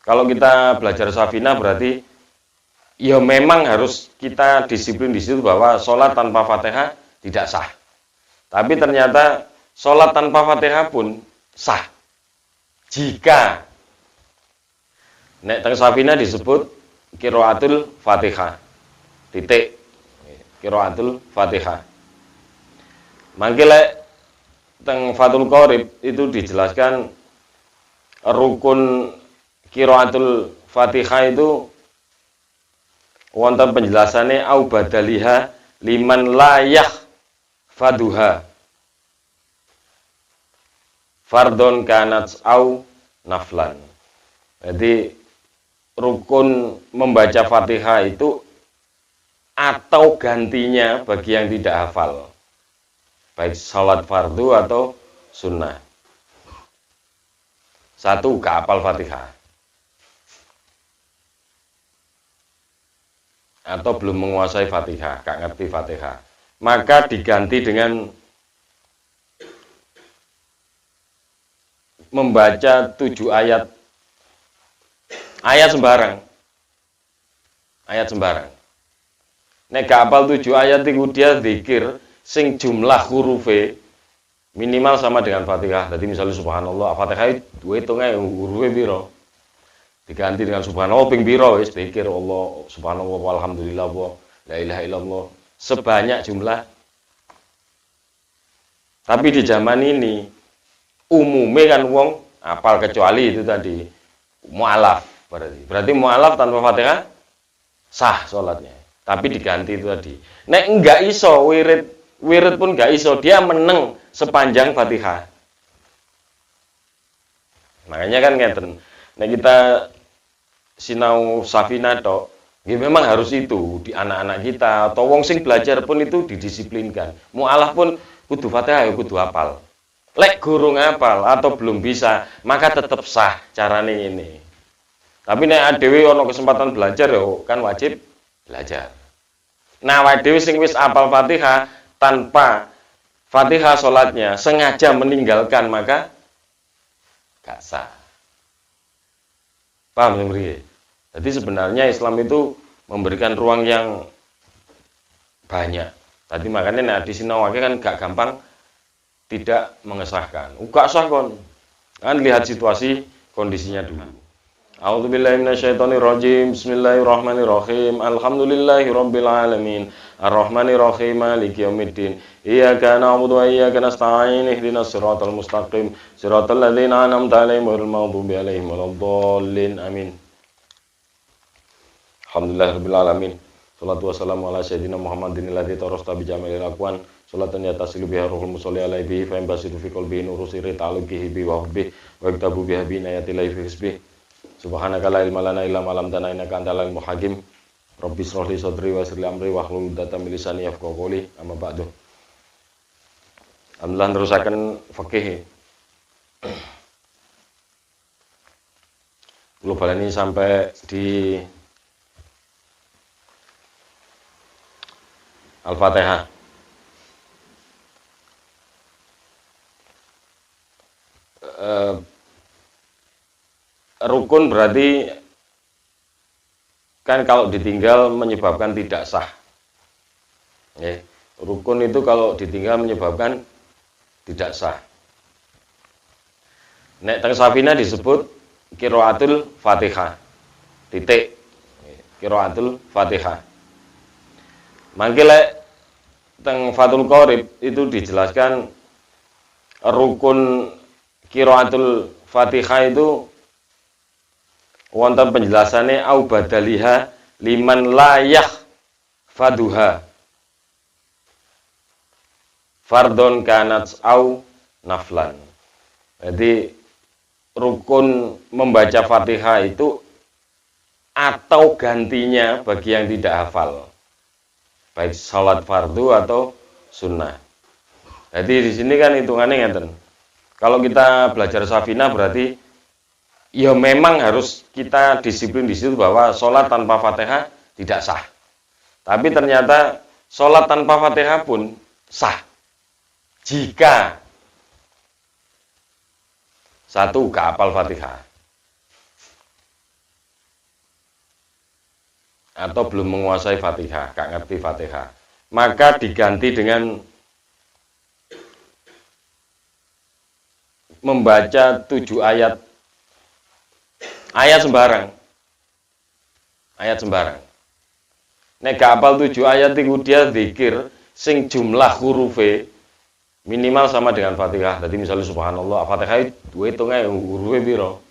Kalau kita belajar Safinah berarti ya memang harus kita disiplin di situ bahwa sholat tanpa Fatihah tidak sah. Tapi ternyata sholat tanpa Fatihah pun sah. Jika nek teng Safinah disebut qiraatul Fatihah. Titik. Qiraatul Fatihah. Mangke lek teng Fathul Qorib itu dijelaskan rukun qiraatul Fatihah itu wonten penjelasannya au badaliha liman layak faduha fardon kanat au naflan. Jadi rukun membaca Fatihah itu atau gantinya bagi yang tidak hafal, baik salat fardu atau sunnah. Satu, gak hafal Fatihah atau belum menguasai Fatihah, gak ngerti Fatihah, maka diganti dengan membaca 7 ayat sembarang. Nek gak hafal 7 ayat itu dia zikir sing jumlah hurufe minimal sama dengan Fatihah. Jadi misalnya subhanallah, Fatihah itu hitungnya hurufe piro. Diganti dengan subhanallah ping piro wis zikir Allah subhanallah walhamdulillah wa la ilaha illallah sebanyak jumlah. Tapi di zaman ini umumnya kan wong apal kecuali itu tadi mu'alaf berarti mu'alaf tanpa Fatihah sah sholatnya, tapi diganti itu tadi. Nek enggak iso wirid pun enggak iso, dia meneng sepanjang Fatihah. Makanya kan ngeten, nek kita sinau Safinah tok, ya memang harus itu di anak-anak kita atau wong sing belajar pun itu didisiplinkan. Mu'alaf pun kudu Fatihah ya kudu hafal. Lek guru ngapal atau belum bisa, maka tetap sah carane ini. Tapi nek dhewe ana kesempatan belajar ya kan wajib belajar. Nah, awake dhewe sing wis hafal Fatihah tanpa Fatihah salatnya sengaja meninggalkan maka gak sah. Paham ya? Jadi sebenarnya Islam itu memberikan ruang yang banyak. Tadi makanya nek disinawake kan gak gampang tidak mengesahkan. Gak sah kon. Kan lihat situasi kondisinya dulu. A'udzubillahi minasyaitonirrajim. Bismillahirrahmanirrahim. Alhamdulillahirabbil alamin. Arrahmanirrahim. Maliki yaumiddin. Iyyaka na'budu wa iyyaka nasta'in. Ihdinas siratal mustaqim. Siratal ladzina an'amta 'alaihim ghairil maghdubi 'alaihim waladdallin. Amin. Alhamdulillahirabbil alamin. Shalatu wassalamu ala sayyidina Muhammadin alladzi tarasta bi jamilil aqwan. Salatan yatasilu biha ruhul musalli alaihi fa yambasitu fi qalbihi nuru sirri ta'alluqihi bi wa hubbi wa yaktabu biha bi inayati lahi fi hisbi. Subhanaka la ilma lana illa ma 'allamtana innaka antal alimul hakim. Rabbi shrah li sadri wa yassir li amri wahlul 'uqdatam min lisani yafqahu qawli. Amma ba'du. Alhamdulillah nerusaken fikih. Kula baleni sampai di Al-Fatihah. Rukun berarti kan kalau ditinggal menyebabkan tidak sah. Rukun itu kalau ditinggal menyebabkan tidak sah. Nek teng Safinah disebut qiraatul Fatihah. Titik. Qiraatul Fatihah. Mangke lek teng Fathul Qorib itu dijelaskan rukun qiraatul Fatihah itu wonten penjelasannya au badaliha liman layak faduha fardon kanat au naflan. Jadi rukun membaca Fatihah itu atau gantinya bagi yang tidak hafal, baik salat fardu atau sunnah. Jadi di sini kan hitungannya ngeten. Kalau kita belajar Safinah berarti ya memang harus kita disiplin di situ bahwa sholat tanpa Fatihah tidak sah. Tapi ternyata sholat tanpa Fatihah pun sah. Jika satu gak hafal Fatihah atau belum menguasai Fatihah, gak ngerti Fatihah, maka diganti dengan membaca 7 ayat sembarang. Ayat sembarang. Nek gak hafal 7 ayat itu dia zikir sing jumlah hurufe minimal sama dengan Fatihah. Jadi misalnya subhanallah, Fatihah itu hitungnya hurufe piro.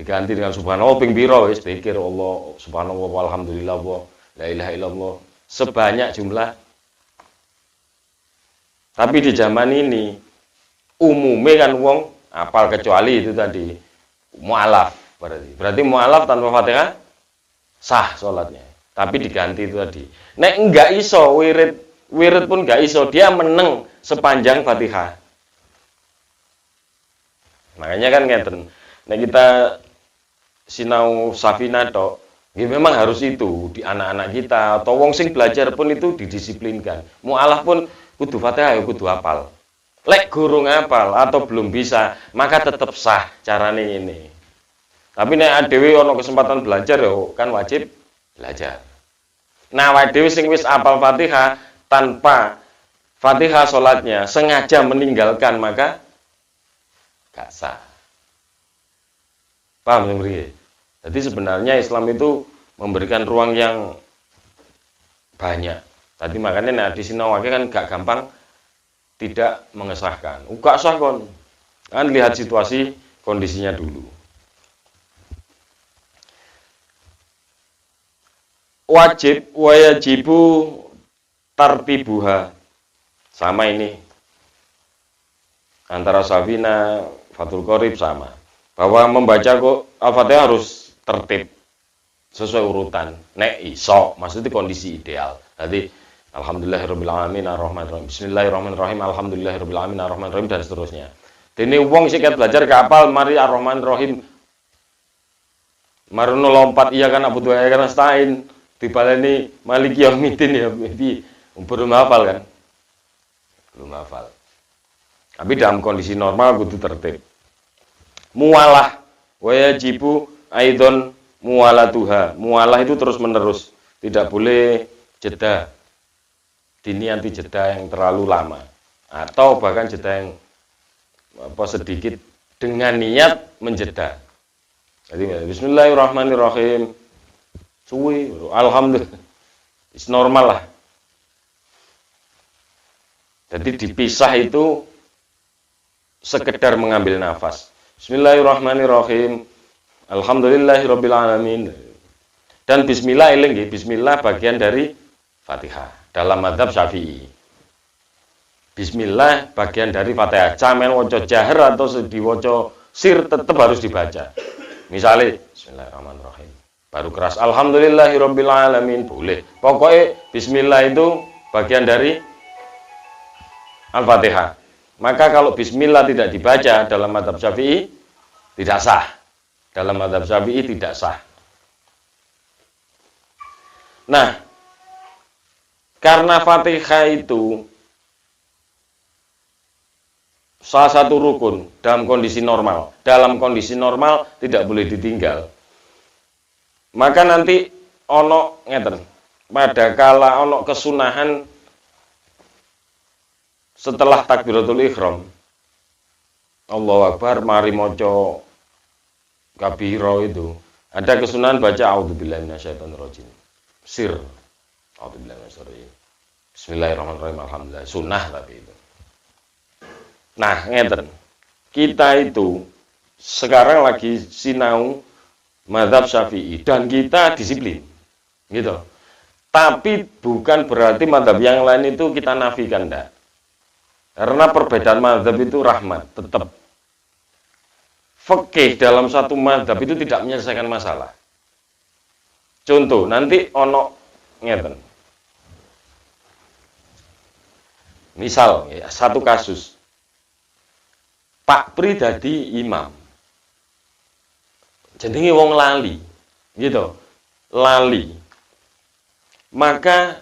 Diganti dengan subhanallah ping piro wis zikir Allah subhanallah walhamdulillah wa la ilaha illallah sebanyak jumlah. Tapi di zaman ini umumnya kan wong apal kecuali itu tadi mu'alaf berarti mu'alaf tanpa Fatihah sah sholatnya, tapi diganti itu tadi. Nek enggak iso wirid pun enggak iso, dia meneng sepanjang Fatihah. Makanya kan ngeten, nek kita sinau Safina tok, ya memang harus itu di anak-anak kita atau wong sing belajar pun itu didisiplinkan. Mu'alaf pun kudu Fatihah ya kudu hafal. Lek guru ngapal atau belum bisa, maka tetap sah carane ini. Tapi nek dhewe ana kesempatan belajar ya kan wajib belajar. Nah, awake dhewe sing wis hafal Fatihah tanpa Fatihah salatnya sengaja meninggalkan maka gak sah. Paham ya? Jadi sebenarnya Islam itu memberikan ruang yang banyak. Tadi makanya nah di sini kan gak gampang tidak mengesahkan. Gak sah kon. Kan lihat situasi kondisinya dulu. Wajibu tartibuha. Sama ini. Antara Safina, Fathul Qorib sama. Bahwa membaca Al-Fatihah harus tertib sesuai urutan. Nek iso, maksudnya kondisi ideal. Jadi alhamdulillahirabbil alamin arrahmanirrahim. Bismillahirrahmanirrahim. Alhamdulillahirabbil alamin arrahmanirrahim dan seterusnya. Dene wong sing belajar kapal mari arrahmanirrahim. Marono lompat iya kan abu dua kan nasta'in. Dibaleni maliki yaumiddin ya. Belum hafal kan? Belum hafal. Tapi dalam kondisi normal kudu tertib. Mualah wajibu aidon mualatuha. Mualah itu terus menerus, tidak boleh jeda. Dini anti jeda yang terlalu lama atau bahkan jeda yang sedikit dengan niat menjeda. Jadi bismillahirrahmanirrahim. Suwi, alhamdulillah. It's normal lah. Jadi dipisah itu sekedar mengambil nafas. Bismillahirrahmanirrahim. Alhamdulillahirabbil alamin. Dan bismillah eling nggih, bismillah bagian dari Fatihah dalam mazhab Syafi'i. Bismillah bagian dari Fatihah. Camen waca jahar atau diwaca sir tetap harus dibaca. Misalnya bismillahirrahmanirrahim. Baru keras alhamdulillahirabbil alamin boleh. Pokoknya bismillah itu bagian dari Al-Fatihah. Maka kalau bismillah tidak dibaca dalam mazhab Syafi'i tidak sah. Dalam mazhab Syafi'i tidak sah. Nah, karena Fatihah itu salah satu rukun dalam kondisi normal. Dalam kondisi normal tidak boleh ditinggal. Maka nanti ono ngeten. Pada kala ono kesunahan setelah takbiratul ihram, Allahu Akbar, mari moco kabiro itu, ada kesunahan baca a'udzubillahi minasyaitonirrajim. Sir. A'udzubillahi minasyaitonirrajim. Bismillahirrahmanirrahim. Alhamdulillah. Sunnah tapi itu. Nah, ngeten. Kita itu sekarang lagi sinau mazhab Syafi'i dan kita disiplin. Gitu. Tapi bukan berarti mazhab yang lain itu kita nafikan, enggak. Karena perbedaan mazhab itu rahmat, tetap. Fikih dalam satu mazhab itu tidak menyelesaikan masalah. Contoh, nanti ono ngeten. Misal, ya, satu kasus. Pak Pri dadi imam. Jenenge wong lali. Gitu. Lali. Maka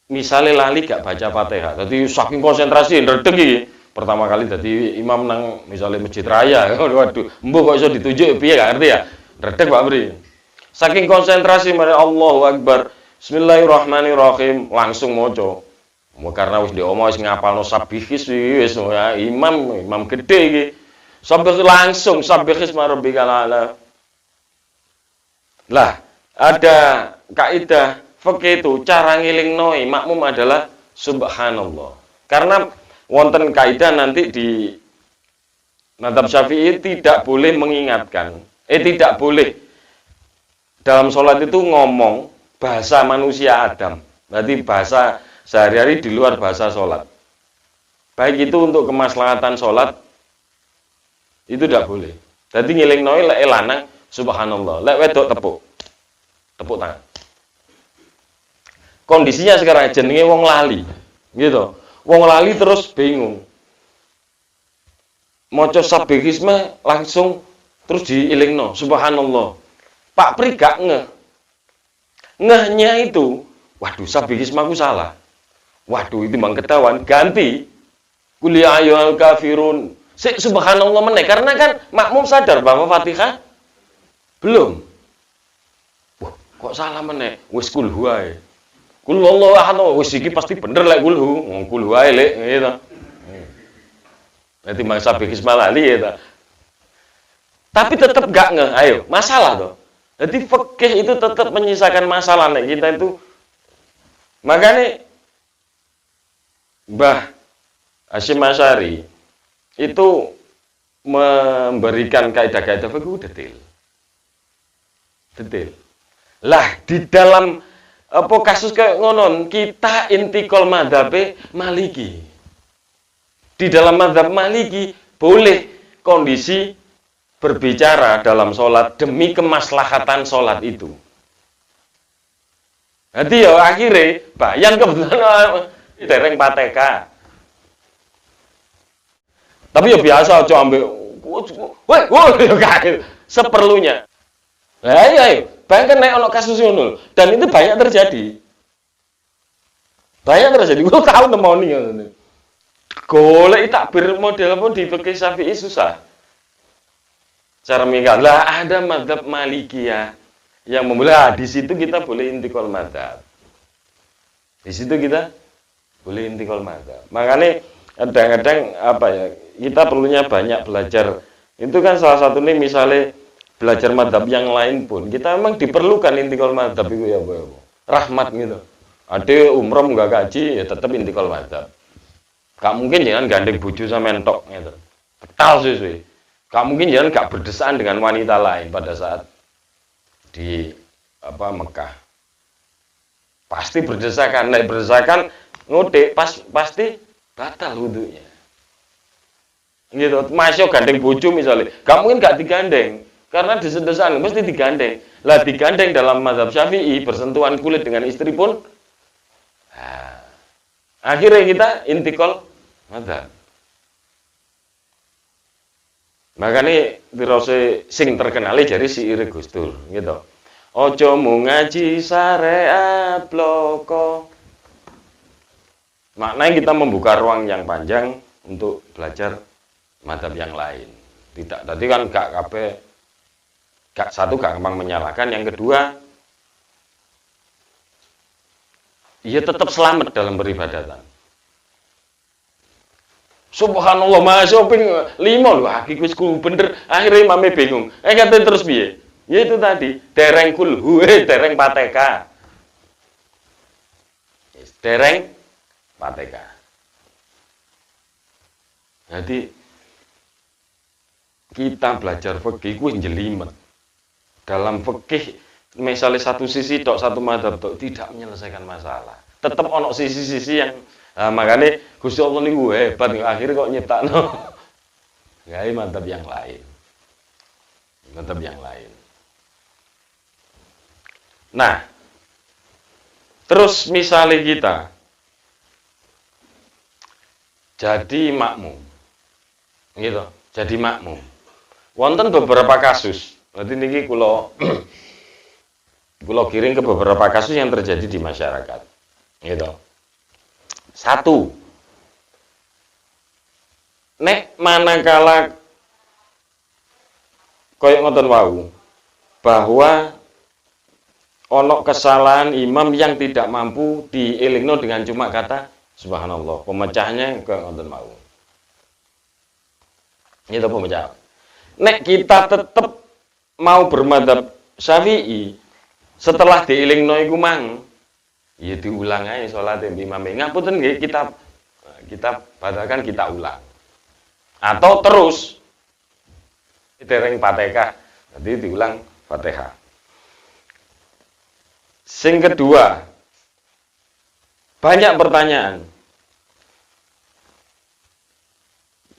misalnya lali gak baca Fatihah, jadi saking konsentrasi ndredeg iki. Pertama kali jadi imam nang misalnya masjid raya, waduh, mbok kok iso ditunjuk piye gak ngerti ya. Ndredeg Pak Pri. Saking konsentrasi mari Allahu Akbar. Bismillahirrahmanirrahim langsung maca. Karena wis diomo wis ngapalno sabihis wis ya, imam gede iki. Sabih langsung sabihis marabbikal ala. Lah, ada kaidah fikih itu cara ngilingno makmum adalah subhanallah. Karena wonten kaidah nanti di mazhab Syafi'i tidak boleh mengingatkan, tidak boleh dalam sholat itu ngomong bahasa manusia Adam. Berarti bahasa sehari-hari di luar bahasa sholat. Baik itu untuk kemaslahatan sholat, itu tidak boleh. Jadi ngiling lek lanang, subhanallah. Lek wedok tepuk tangan. Kondisinya sekarang jenenge wong lali, gitu. Wong lali terus bingung. Maca sabbihisme langsung terus diilingno, subhanallah. Pak Pri gak ngehnya itu, waduh sabbihisme aku salah. Waduh, itu bang ketahuan, ganti Qul ya ayyuhal kafirun. Subhanallah meneh karena kan makmum sadar bahwa Fatihah belum. Wah, kok salah meneh? Wis kul huwae. Kul wallahu ahad, wis iki pasti bener lek kul hu. Wong kul huwae lek gitu. Nanti bang sabihis malali ya. Tapi tetap gak ngeh. Ayo, masalah toh. Jadi fikih itu tetap menyisakan masalah nek kita itu. Makanya Mbah Hasyim Asy'ari itu memberikan kaidah-kaidah fikih detail. Detail. Lah di dalam apa kasus kayak ngonon kita intikal madhabe Maliki. Di dalam madhab Maliki boleh kondisi berbicara dalam sholat demi kemaslahatan sholat itu. Jadi ya akhirnya bayang kebetulan dereng pateka. Tapi ya biasa aja ambek seperlunya. Lah iya, bayangkan nek ono kasus ngono dan itu banyak terjadi. Banyak terjadi. Gua tahu nemoni ngono. Golek takbir model pun di fikih Syafi'i susah. Cara mikir lah ada mazhab Malikiyah yang memulai di situ kita boleh intikal mazhab. Di situ kita boleh intikal mazhab. Makanya kadang-kadang apa ya, kita perlunya banyak belajar. Itu kan salah satunya misalnya belajar mazhab yang lain pun kita memang diperlukan intikal mazhab itu ya, Bu. Rahmat gitu. Ada umroh nggak gaji ya tetap intikal mazhab. Gak mungkin jangan gandeng bojo sama entok gitu. Ketal sih. Gak mungkin jangan gak berdesaan dengan wanita lain pada saat di Mekah. Pasti berdesakan, naik berdesakan ngutik pasti batal wudunya. Gitu, masuk gandeng bojo misalnya, gak mungkin gak digandeng karena desa-desaan mesti digandeng. Lah digandeng dalam mazhab Syafi'i bersentuhan kulit dengan istri pun akhirnya kita intikal mazhab. Makanya dirose sing terkenal dari si Iri Gustur gitu. Ojo mu ngaji syariat bloko. Maknanya kita membuka ruang yang panjang untuk belajar mazhab yang lain. Tidak, tadi kan gak satu gak gampang menyalahkan, yang kedua ia tetap selamat dalam beribadatan. Subhanallah, masuk ping 5 lho, iki wis bener. Akhirnya imame bingung. Kate terus piye? Ya itu tadi, dereng kulhu, dereng pateka. Dereng pateka. Jadi kita belajar fikih kuwi jelimet. Dalam fikih misalnya satu sisi tok, satu mazhab tok tidak menyelesaikan masalah. Tetap ono sisi-sisi yang makanya Gusti Allah niku hebat, akhirnya kok nyiptakno gawe mazhab yang lain. Mazhab yang lain. Nah, terus misalnya kita jadi makmum. Gitu, jadi makmum. Wonten beberapa kasus. Berarti niki kula kirim ke beberapa kasus yang terjadi di masyarakat. Gitu. Satu, nek manakala koyok ngoten wau bahwa ono kesalahan imam yang tidak mampu dielingno dengan cuma kata subhanallah. Pemecahnya ke ngoten mau. Itu pemecah. Nek kita tetap mau bermadzhab Syafi'i, setelah dielingno iku mang, ya diulang aja sholat imam. Ngapunten nggih, kita batalkan, kita ulang. Atau terus dereng Fatihah, nanti diulang Fatihah. Sing kedua, banyak pertanyaan.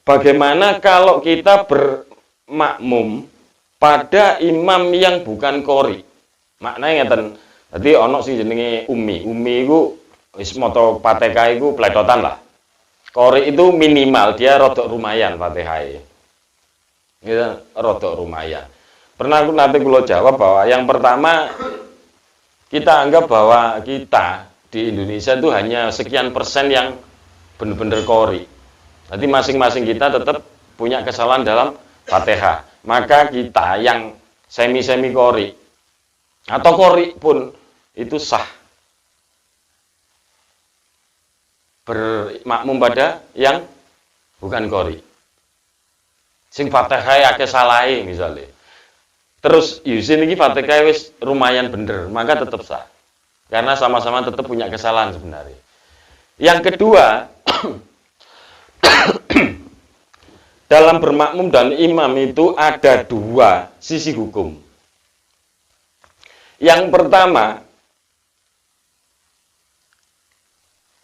Bagaimana kalau kita bermakmum pada imam yang bukan qori? Maknanya ngeten. Dadi ana sing jenenge ummi. Ummi iku wis maca Fatihah iku pletotan lah. Qori itu minimal dia rodok lumayan Fatihah. Gitu, rodok lumayan. Pernah nanti kula jawab bahwa yang pertama kita anggap bahwa kita di Indonesia itu hanya sekian persen yang benar-benar qori. Nanti masing-masing kita tetap punya kesalahan dalam Fatihah. Maka kita yang semi-semi qori atau qori pun itu sah bermakmum pada yang bukan qori. Sing Fatihah akeh salahe misalnya. Terus Yusin ini Fatihah wis lumayan bener, maka tetap sah. Karena sama-sama tetap punya kesalahan sebenarnya. Yang kedua, dalam bermakmum dan imam itu ada dua sisi hukum. Yang pertama,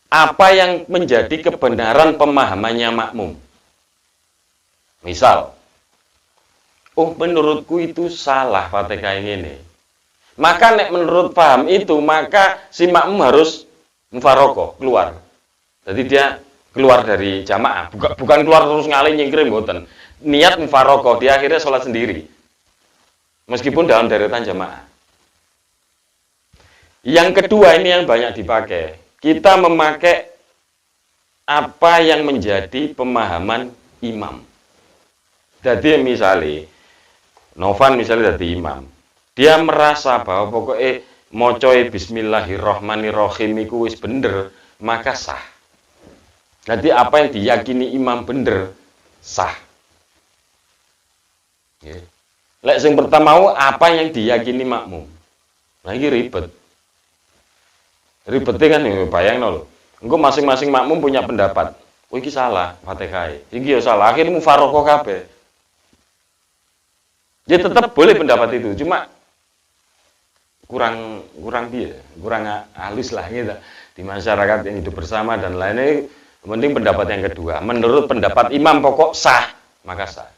apa yang menjadi kebenaran pemahamannya makmum. Misal, oh menurutku itu salah Fatihah ini. Maka nek menurut paham itu, maka si makmum harus mufarokoh, keluar. Jadi dia keluar dari jamaah, bukan keluar terus ngalih nyingkirin mboten. Niat mufarokoh, dia akhirnya sholat sendiri. Meskipun dalam deretan jamaah. Yang kedua ini yang banyak dipakai. Kita memakai apa yang menjadi pemahaman imam. Jadi misalnya, Novan misalnya jadi imam. Dia merasa bahwa pokoknya mocoy bismillahirrohmanirrohim iku wis bener, maka sah. Jadi apa yang diyakini imam bener, sah. Lek sing pertama apa yang diyakini makmum. Nah ini ribet. Ribetnya kan bayang lho. Engko masing-masing makmum punya pendapat. Oh iki salah Fatihah. Iki ya salah. Akhirnya mufarokoh kabeh. Ya tetap boleh pendapat itu, cuma kurang halus lah gitu di masyarakat yang hidup bersama dan lainnya. Penting pendapat yang kedua. Menurut pendapat imam pokok sah, maka sah.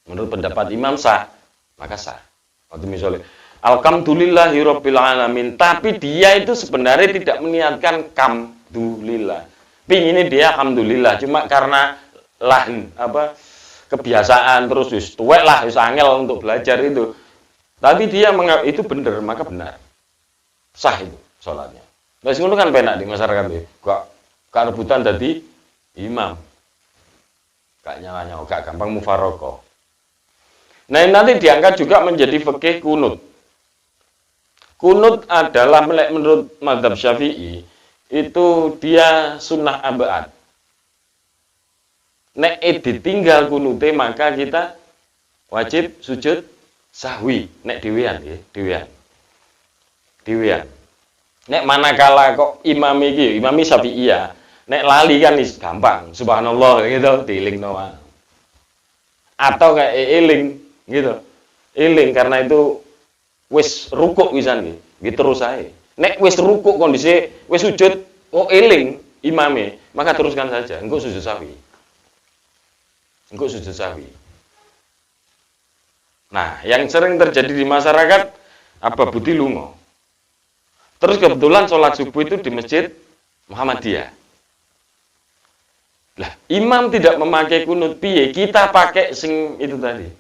Menurut pendapat imam sah, maka sah. Waktu misalnya alhamdulillahirabbil alamin, tapi dia itu sebenarnya tidak meniatkan kamdulillah. Pinginnya dia alhamdulillah, cuma karena kebiasaan terus wis tuwek lah, wis angel untuk belajar itu. Tapi dia itu benar, maka benar. Sah itu sholatnya. Nah, ngono kan penak di masyarakat itu. Gak rebutan jadi imam. Gak nyala-nyala, gak gampang mufarokoh. Nah, nanti diangkat juga menjadi fikih kunut. Kunut adalah menurut mazhab Syafi'i itu dia sunnah abad. Nek ditinggal kunute maka kita wajib sujud sahwi. Nek dhewean nggih, dhewean. Nek manakala kok imami Syafi'iyah, nek lali kan gampang, subhanallah gitu dielingno. Atau kayak eling gitu. Eling karena itu wis rukuk wisan nggih, terus ae. Nek wis rukuk kondisi wis sujud, kok eling imame, maka teruskan saja, engko sujud sahwi. Nah, yang sering terjadi di masyarakat apa budi lungo. Terus kebetulan sholat subuh itu di masjid Muhammadiyah. Lah, imam tidak memakai kunut piye, kita pakai sing itu tadi.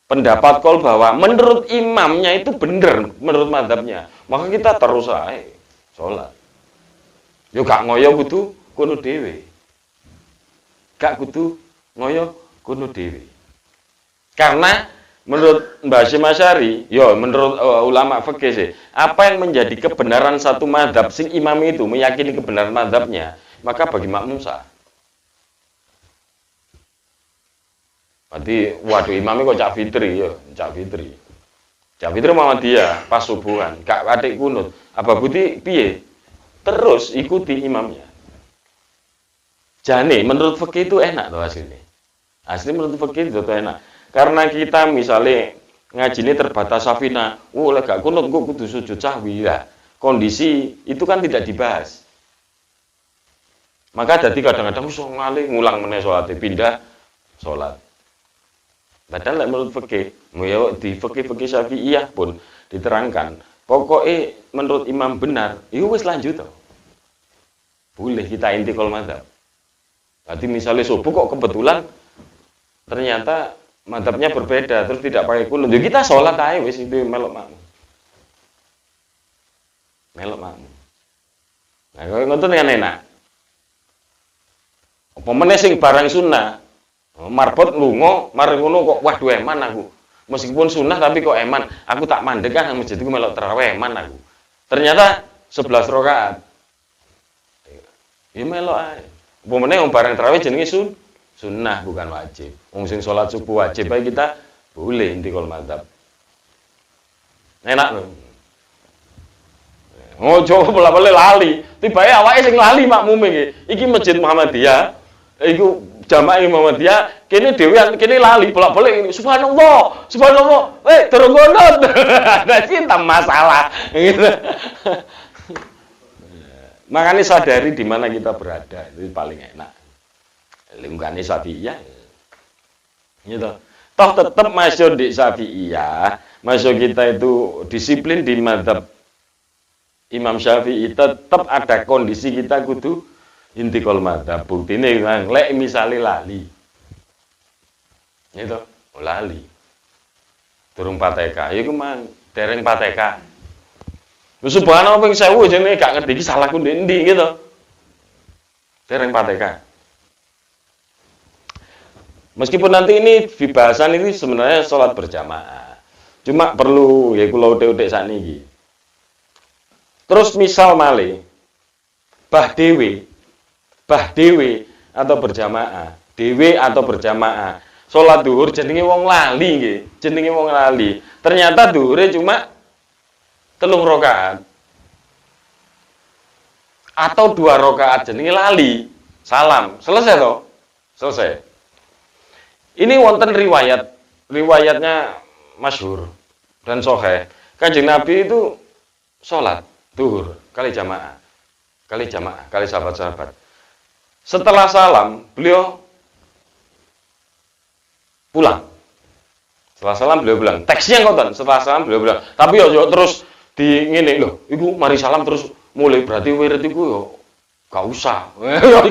Pendapat kol bahwa menurut imamnya itu bener, menurut madhabnya. Maka kita terus aja sholat. Yo gak ngoyo kudu kunut dhewe. Gak kudu ngoyo kunut dhewe. Karena Menurut Mbah Hashim Asy'ari, yo menurut ulama fikih sih, apa yang menjadi kebenaran satu mazhab sing imam itu meyakini kebenaran mazhabnya, maka bagi makmum sah. Berarti waduh imamnya kok Cak Fitri ya, Cak Fitri. Cak Fitri Muhammadiyah pas subuhan, Kak adik kunut. Apa bukti piye? Terus ikuti imamnya. Jane menurut fikih itu enak tuh hasilnya. Asli menurut fikih itu enak. Karena kita misalnya ngaji ini terbatas safina, lek gak kunut kok kudu sujud sahwi ya. Kondisi itu kan tidak dibahas. Maka jadi kadang-kadang iso ngalih ngulang meneh salat pindah salat. Padahal menurut fikih, di fikih Syafi'iyah pun diterangkan, pokoknya menurut imam benar, itu wis lanjut toh. Boleh kita intikal mazhab. Berarti misalnya subuh kok kebetulan ternyata mazhabnya berbeda, terus tidak pakai kunut. Ya kita sholat aja wis itu melok makmum. Melok makmum. Nah, kalau ngoten kan enak. Apa meneh sing barang sunnah, marbot lunga, mari ngono kok waduh eman aku. Meskipun sunnah tapi kok eman. Aku tak mandek kan masjid iku melok tarawih eman aku. Ternyata 11 rakaat. Ya melok ae. Apa meneh wong barang tarawih jenenge sunnah bukan wajib. Wong sing salat subuh wajib bae kita boleh intikal mazhab. Enak lho. Oh, coba bola-bola lali. Tibae awake sing lali makmume iki. Iki masjid Muhammadiyah. Iku jamaah Muhammadiyah, kene dhewean kene lali bolak-balik ini. Subhanallah. Subhanallah. Durung ngono. Nah, cinta masalah. Gitu. Makanya sadari di mana kita berada, itu paling enak. Lingkungannya Syafi'iyah. Gitu. Toh tetap masuk di Syafi'iyah, masuk kita itu disiplin di mazhab Imam Syafi'i, tetap ada kondisi kita kudu intikal mazhab. Buktine lek misale lali. Gitu, lali. Durung pateka, iku mang dereng pateka. Subhanallah ping 1000 jenenge gak ngerti iki salahku ndi gitu. Dereng pateka. Meskipun nanti ini di bahasan ini sebenarnya sholat berjamaah. Cuma perlu ya kula utek-utek sakniki. Terus misal malih bah dewe atau berjamaah, dewe atau berjamaah. Sholat duhur jenenge wong lali nggih, jenenge wong lali. Ternyata duhure cuma 3 rakaat. Atau 2 rakaat jenenge lali. Salam. Selesai toh? Selesai. Ini wonten riwayatnya masyhur dan sahih. Kanjeng Nabi itu sholat duhur kali sahabat-sahabat. Setelah salam, beliau pulang. Setelah salam beliau pulang. Teksnya ngoten, setelah salam beliau pulang. Tapi yo terus di ngene lho, iku mari salam terus mulai berarti wirid iku yo gak usah.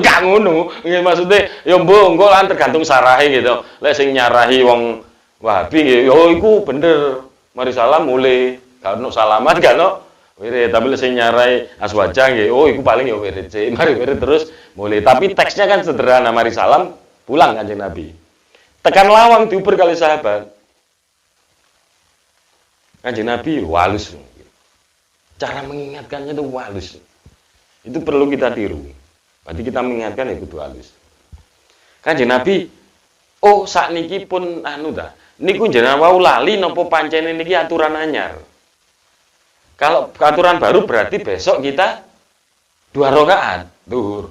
Gak ngono. Maksudnya yo mbok lan tergantung sarahe gitu. Lek sing nyarahi wong Wahabi nggih yo iku bener. Mari salam mulai gak ono salaman gak ono wirid, tapi sing nyarai aswaja nggih, oh iku paling ya wirid sih. Mari wirid terus mulai. Tapi teksnya kan sederhana, mari salam, pulang Kanjeng Nabi. Tekan lawang diuber kali sahabat. Kanjeng Nabi walus. Cara mengingatkannya itu walus. Itu perlu kita tiru. Berarti kita mengingatkan ya kudu halus. Kanjeng Nabi, oh sakniki pun anu ta. Niku jenengan wau lali napa pancene niki aturan anyar. Kalau aturan baru berarti besok kita 2 rakaat zuhur.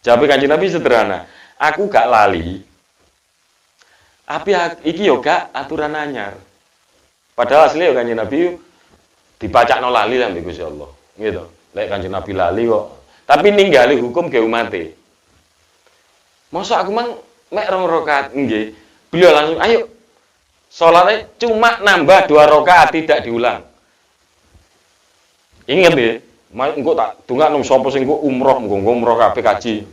Jawab Kanjeng Nabi sederhana. Aku gak lali. Tapi iki yo gak aturan anyar. Padahal asli yo Kanjeng Nabi dipacakno lali sampe Gusti Allah. Gitu. Lek Kanjeng Nabi lali kok. Tapi ninggali hukum ke umate. Masa aku mang mek 2 rakaat nggih. Beliau langsung ayo salatnya cuma nambah 2 rakaat tidak diulang. Ingat ya, engko tak dongakno sapa sing engko umroh, engko umroh kabeh kaji.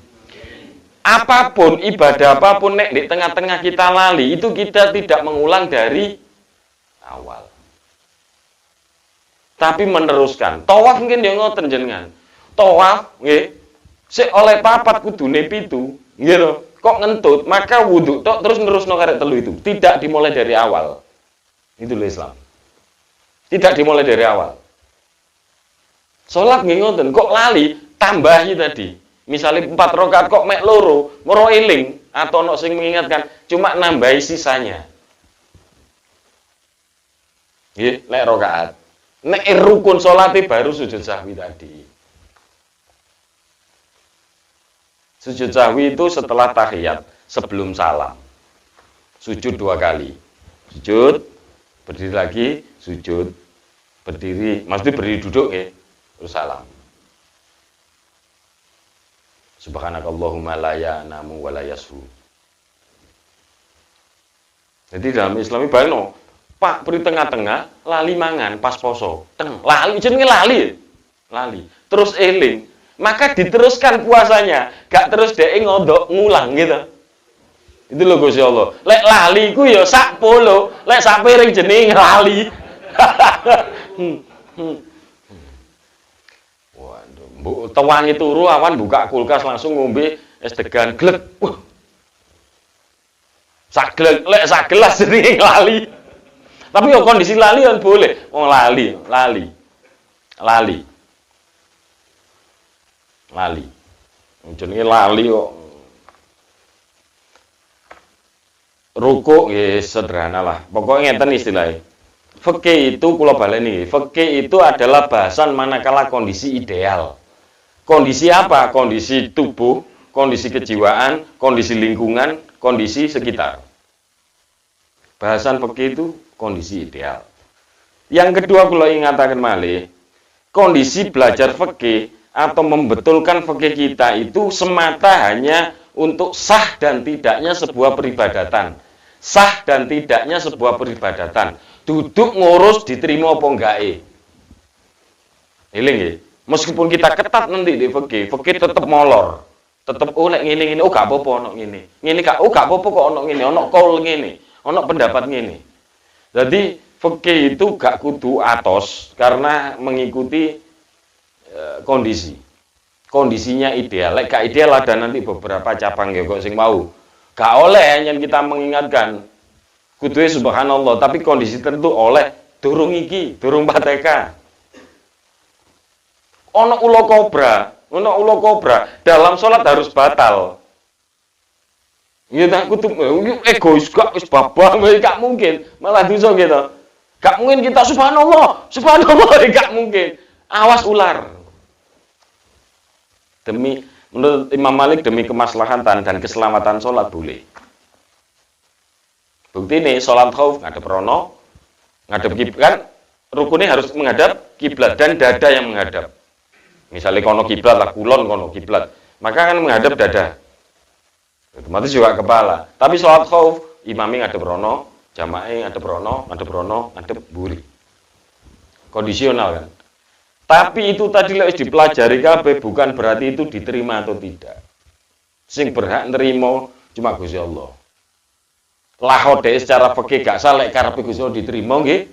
Apapun ibadah apapun nek di tengah-tengah kita lali, itu kita tidak mengulang dari awal. Tapi meneruskan. Tawaf mungkin dia ngoten jenengan. Tawaf nggih, sik oleh papat kudune 7, nggih lho. Kok ngentut, maka wudu tok terus nerusno karek 3 itu. Tidak dimulai dari awal. Itu loh Islam. Tidak dimulai dari awal. Sholat nggih ngoten, kok lali tambahi tadi. Misalnya 4 rakaat kok mek loro, moro eling atau ono sing mengingatkan, cuma nambahi sisanya. Nggih, lek rakaat. Nek rukun salate baru sujud sahwi tadi. Sujud sahwi itu setelah tahiyat, sebelum salam. Sujud 2 kali. Sujud, berdiri lagi, sujud, berdiri, maksudnya berdiri duduk ya, terus salam. Subhanakallahumma la ya'namu wa la yashu. Jadi dalam Islami bayangno, Pak pri tengah-tengah lali mangan pas poso. Lali jenenge lali. Lali. Terus eling, maka diteruskan puasanya, gak terus dhek ngondok ngulang gitu. Itu lho Gusti Allah. Lek lali ku ya sak polo, lek sak piring jenenge lali. Waduh, mbok tewangi turu awan buka kulkas langsung ngombe es degan glek. Sak glek, lek sak gelas jenenge lali. Tapi yo kondisi lali kan boleh. Wong lali. Jenenge lali kok. Rukuk ya sederhana lah. Pokoknya ngeten istilahnya. Fikih itu kula baleni. Fikih itu adalah bahasan manakala kondisi ideal. Kondisi apa? Kondisi tubuh, kondisi kejiwaan, kondisi lingkungan, kondisi sekitar. Bahasan fikih itu kondisi ideal. Yang kedua kula ingataken malih, kondisi belajar fikih atau membetulkan fikih kita itu semata hanya untuk sah dan tidaknya sebuah peribadatan. Sah dan tidaknya sebuah peribadatan. Duduk ngurus diterima apa enggak Eling nggih. Meskipun kita ketat nanti di fikih tetap molor. Tetap lek ngene-ngene gak apa-apa ono ngene. Ngene gak gak apa-apa kok ono ngene, ono kaul ngene, ono pendapat ngene. Jadi fikih itu gak kudu atos karena mengikuti kondisi. Kondisinya ideal. Lek gak ideal ada nanti beberapa cabang ya kok sing mau. Gak oleh yang kita mengingatkan. Kuduwe subhanallah, tapi kondisi tertentu oleh durung iki, durung pateka. Ono ulo kobra, dalam sholat harus batal. Ya tak kudu egois gak wis babah, gak mungkin. Malah dosa gitu. Gak mungkin kita subhanallah, gak mungkin. Awas ular. Menurut Imam Malik demi kemaslahatan dan keselamatan sholat boleh. Bukti ini sholat khauf ngadep rono, ngadep kiblat kan rukunnya harus menghadap kiblat dan dada yang menghadap. Misalnya kono kiblat lah, kulon kono kiblat, maka kan menghadap dada. Otomatis juga kepala. Tapi sholat khauf imami ngadep rono, jamaah ngadep rono, ngadep buri. Kondisional kan. Tapi itu tadi lek dipelajari kabeh bukan berarti itu diterima atau tidak. Sing berhak nerima cuma Gusti Allah. Lahode secara fikih gak sah lek karepe Gusti Allah diterima nggih.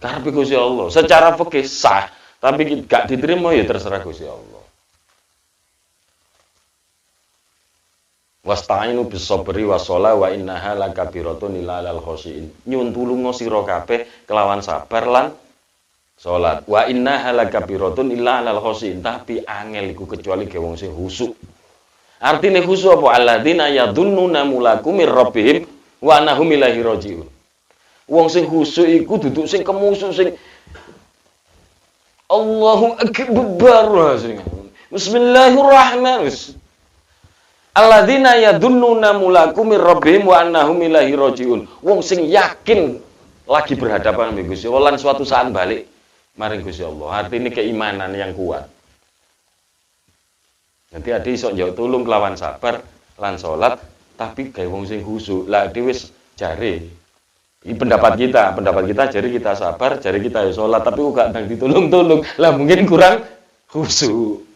Karepe Gusti Allah. Secara fikih sah, tapi gak diterima ya terserah Gusti Allah. Wasta'inu bis-sabri was-shalah wa innaha lakabiratun illa 'alal khoshiin. Nyun tulunga sira kabeh kelawan sabar lan salat. Wa innaha lakabiratun illa 'alal khoshiin. Tapi angel iku kecuali ge wong sing khusyuk. Artine khusyuk apa? Alladzina yadunnuna mulakum mir rabbihim wa annahum ilaihi raji'un. Wong sing khusyuk iku duduk sing kemusuk sing Allahu akbar. Bismillahirrahmanirrahim. Alladzina yadunnuna mulakum mir rabbihim wa annahum ilaihi raji'un. Wong sing yakin lagi berhadapan dengan Gusti Allah lan suatu saat balik maring Gusti Allah. Artinya keimanan yang kuat. Nanti ada iso njauh tulung kelawan sabar lan salat tapi gawe wong sing khusyuk. Lah dhewe wis jare. Ini pendapat kita jare kita sabar, jare kita ya salat tapi kok gak ndang ditulung-tulung. Lah mungkin kurang khusyuk.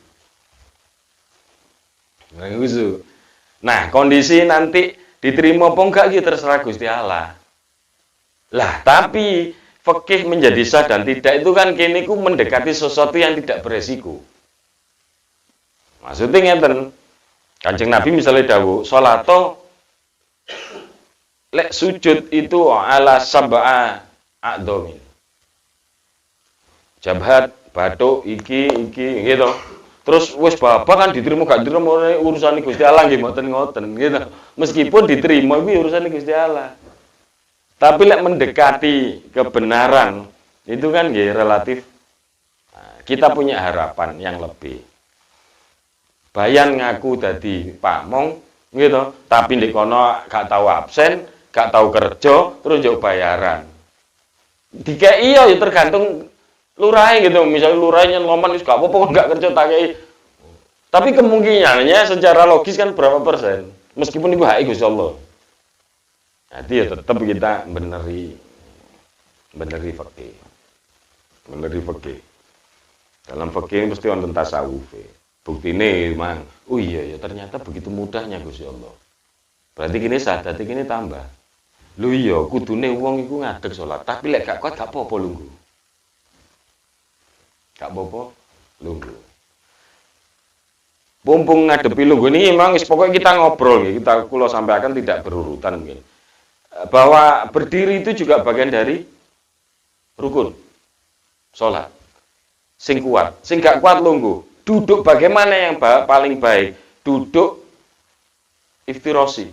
Nah, kondisi nanti diterima apa enggak gitu terserah Gusti Allah. Lah, tapi fikih menjadi sah dan tidak itu kan kini ku mendekati sesuatu yang tidak beresiko. Maksudnya ngeten. Kanjeng Nabi misalnya dawuh, "Sholato Lek sujud itu ala sab'a a'dhamin. Jabhat, bathuk, iki gitu. Terus wis bapak kan diterima gak diterima urusan Gusti Allah nggih mboten ngoten gitu. Meskipun diterima kuwi urusan Gusti Allah. Tapi lek mendekati kebenaran itu kan nggih relatif. Nah, kita punya harapan yang lebih. Bayan ngaku dadi pamong gitu, tapi ndek kono gak tahu absen, gak tahu kerja, terus njuk bayaran. Dikei ya tergantung lurahe gitu. Misalnya lurahnya ngomong wis gak apa-apa gak kerja tak kei. Tapi kemungkinannya secara logis kan berapa persen? Meskipun itu hak Gusti Allah. Jadi ya tetap kita beneri fikih. Beneri fikih. Dalam fikih mesti wonten tasawuf. Buktine mang. Oh iya ya ternyata begitu mudahnya Gusti Allah. Berarti kini sadar, kini tambah. Lho iya, kudune wong iku ngadeg salat, tapi lek gak kuat gak apa-apa lungguh. Gak apa-apa lungguh. Mumpung ngadepi lungguh ini memang pokoknya kita ngobrol, kita kula sampaikan tidak berurutan mungkin. Bahwa berdiri itu juga bagian dari rukun salat. Sing kuat, sing gak kuat lungguh. Duduk bagaimana yang paling baik? Duduk iftirosi.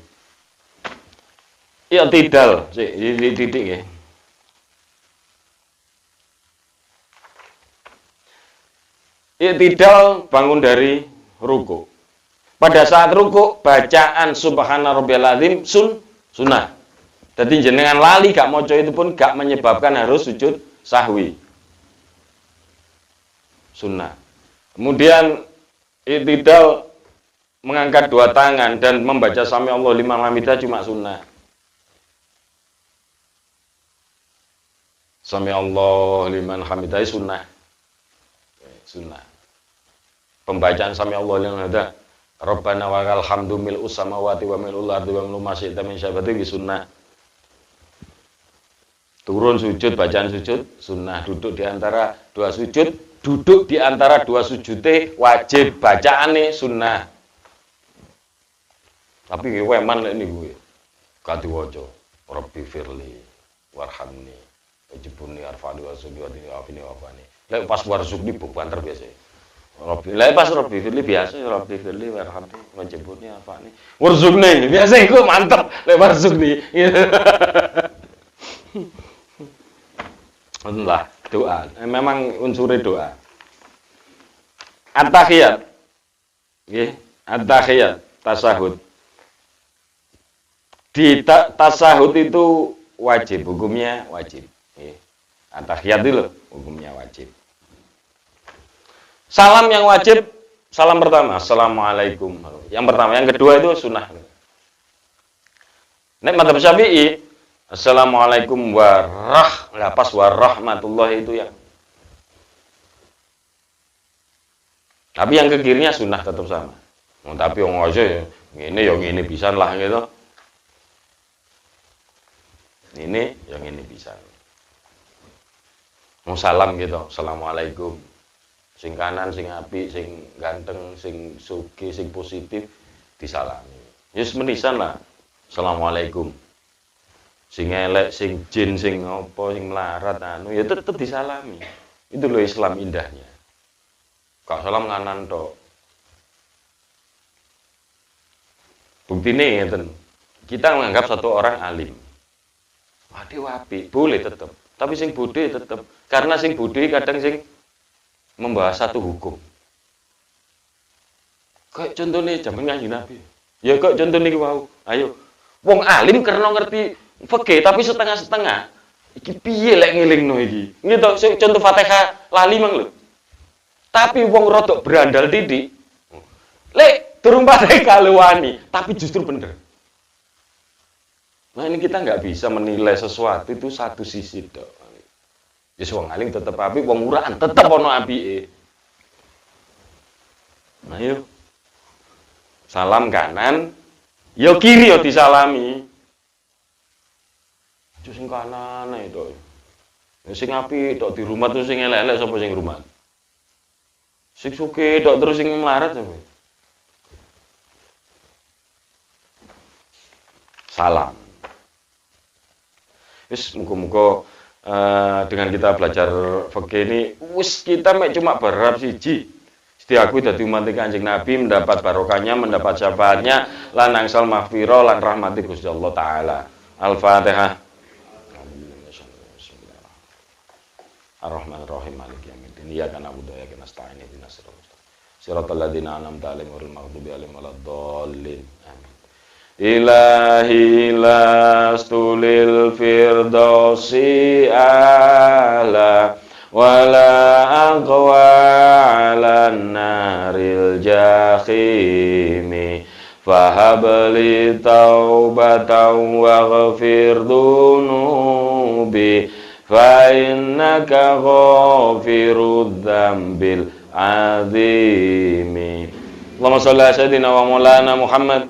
Ya tidal, di titik ya. I'tidal bangun dari ruku. Pada saat ruku bacaan subhana rabbiyal azim sunnah. Jadi jenengan lali gak maca itu pun gak menyebabkan harus sujud sahwi. Sunnah. Kemudian i'tidal mengangkat dua tangan dan membaca sami Allah liman hamidah cuma sunnah. Sami Allah liman hamidah sunnah. Sunnah. Pembacaan sami Allah liman hamidah Rabbana wa lakal hamdu mil'us samawati wa mil'ul ardi wa mil'u ma syi'ta min syai'in ba'du sunnah. Turun sujud, bacaan sujud sunnah. Duduk di antara dua sujud, duduk di antara dua sujute wajib, bacaane sunnah. Tapi weman lek niku gak diwaca. Rabbi firli warhamni wajibuni arfani wa sujudi wa afini wa afani. Lek pas warzukni banter biasa. Rabbi, lek pas Rabbi firli biasa Rabbi firli warhamni wajibuni arfani. Warzukni biasa iku mantep lek warzukni. Entah, doa. Memang unsurnya doa. At-tahiyat. Nggih, at-tahiyat, tasahud. Di tasahud itu wajib, hukumnya wajib. Nggih. At-tahiyat itu hukumnya wajib. Salam yang wajib, salam pertama, assalamualaikum. Yang pertama, yang kedua itu sunnah. Nek madzhab Syafi'i, assalamualaikum warahmatullahi itu ya. Tapi yang ke kirinya sunnah tetap sama. Tapi yang aja ya, ini pisan lah gitu. Ini yang ini pisan. Mau salam gitu, assalamualaikum. Sing kanan, sing apik, sing ganteng, sing sugih, sing positif disalami. Yus menisan lah. Assalamualaikum. Sing elek, sing jin, sing apa, sing melarat anu ya tetep disalami. Itu loh Islam indahnya. Kak salam kanan tok. Buktine ngeten. Kita menganggap satu orang alim. Wadi wapi, boleh tetep. Tapi sing bodhe tetep. Karena sing bodhe kadang sing membahas satu hukum. Kayak contohnya zaman Kanjeng Nabi. Ya kok contoh niki wau. Ayo. Wong alim karena ngerti fikih tapi setengah-setengah. Iki piye lek ngelingno iki? Gitu, contoh Fatihah lali mang lho. Tapi wong rodok berandal titik. Lek durung Fatihah luwani, tapi justru bener. Nah ini kita nggak bisa menilai sesuatu itu satu sisi dok. Ya wong alim tetep apik, wong murahan tetep ono apike. Nah yuk. Salam kanan, yo kiri yo disalami. Sing kanan itu. Sing apik tok di rumah tuh sing elek-elek sapa sing rumah. Sing sugih tok terus sing melarat sapa. Salam. Wis muga-muga dengan kita belajar fikih ini wis kita cuma berharap siji. Aku dadi umat Kanjeng Nabi mendapat barokahnya, mendapat syafaatnya, lan angsal mahfirah lan rahmati Gusti Allah taala. Al-Fatihah. Ar-Rahmanir-Rahim Maliki yaumiddin. Iyyaka na'budu wa iyyaka nasta'in ihdinas siratal mustaqim. Siratal ladzina an'amta 'alaihim ghairil maghdubi 'alaihim waladdallin. Amin. Ilahi lastulil firdausi ala wala aqwa 'alan naril jahimi fahabli taubatan waghfir dunubi fa innaka ghafirud dzambil azimi. Allahumma shalli ala sayyidina wa maulana Muhammad